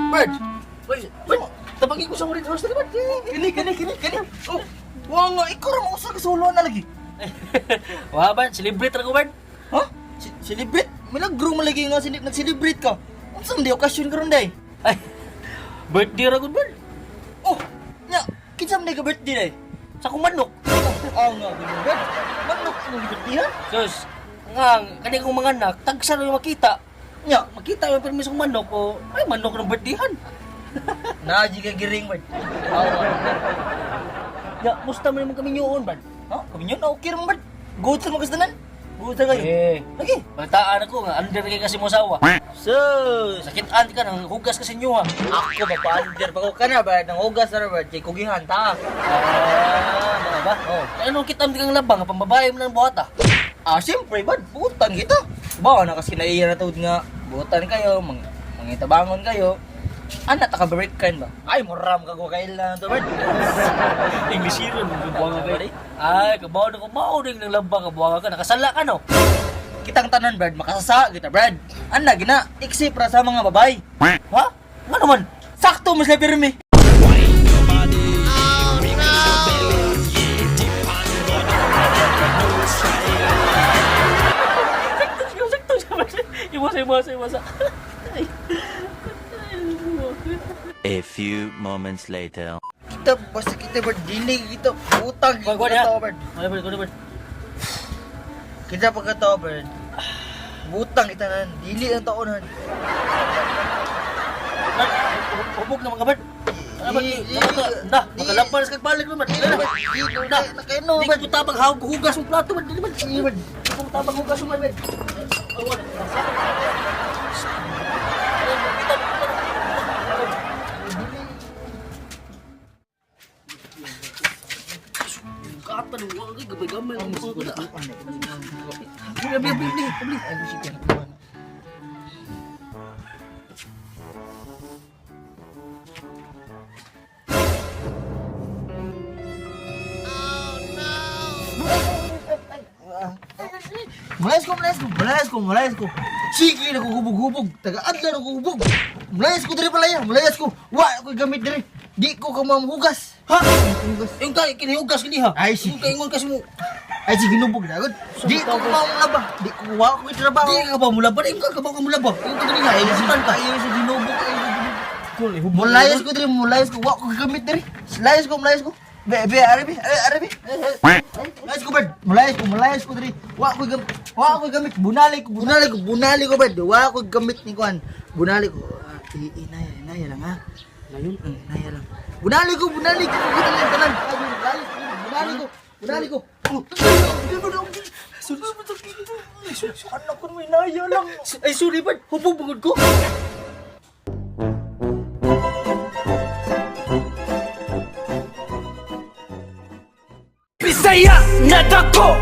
Bird! Bird! Tabangin ko sa ulit house na Bird! Kini! Oh! Wah nga, ikaw rin mausag sa ulo na lagi! Wah, Bird, celebrate lang ko, Bird. Ha? Celebrate? Milagro mo lagi nga nag-celebrate ka! Ang saan di okasyon ka ron day? Ay, birthday ra gud, Bird. Oh! Nya, kinsam na ka birthday day? Sa kong manok. Ah nga, ganyan Bird! Manok mo birthday ha? Sus, nga, kani kong mga anak, tagsa na yung makita. Nya, Makita yung permis ng manok o, ay, manok ng birthdayhan. naaji ka giring Bird! Ya, musta mo naman kami yun, Bird? Ha? Kami yun, okay rin Bird! Good sa mga kastanan! Good sa kayo! Eh, Lagi! balitaan ako nga, under kayo kasi mo asawa. Sus! Sakitan ka ng hugas kasi nyo ha. Ako mapa-under pa ko ka na ba? Nang hugas na ba? Kay kugihan ta! Mga ba? Oh. Ano kita mo kang labang, pambabae mo ng buhata. Siyempre Bird! Butan kita! Ba, na kasi naiya na tawad nga. Butan kayo, mangitabangon kayo. Ana, taka-break kain ba? Ay, muram ka ko kailan to Bird! Inglesiro, buwanga ka rin. Ay, kabaw na kumaw rin ng labang, kabuwanga ka. Nakasala ka, no? Kitang tanan Bird, makasasa kita Bird! Ana, gina, iksip para sa mga babay! Ha? Ano man? Sakto mas pirmi! Imasa. A few moments later. Kita, basta kita Bird, dili kita, utang Kuha niya. kita Bird! Ano, Bird? Kita pagkatawa Bird, butang kita nan, dili ang taonan. Hubog naman ka, Bird. Ano ba? Dah, magalapan sa kagbalik naman. Nakainom Hindi Bird! ko tabang hugas yung plato, Bird. Hindi ko tabang hugas yung Bird. Katan ng wala, gabay-gamay lang mo ko na. Bili. Mulayas ko. Sige na ko hubog-hubog. Taga-adla na ko hubog. Mulayas ko diri palaya, mulayas ko. Wa ko gamit diri. Di ko ka mamhugas. Ha? Hugas. Yung kay kinihugas kini ha. Ay, sige. Yung kay ingon kasi mo. Ay sige nubog na agad. Di ko mamlaba. Di ko wa ko trabaho. Di ka ba mula ba? Yung ka ba ka mula ba? Yung kagani nga, ilisitan ka. Ay sa ginubog. Mulayas ko diri, mulayas ko. Wa ko gamit diri. Mulayas ko. Be, arabi. Mulayas ko Bird. Mulayas ko diri. Wa ko gamit. Bunali ko Bird. Wa ko gamit ni kuan. Bunali ko. Inaya lang ha. Ngayon, inaya lang. Bunali ko. Bunali tanan. Bunali ko. Anak ko mo inaya lang. Ay, sorry Bird. Hubog bugod ko. Bisaya na dako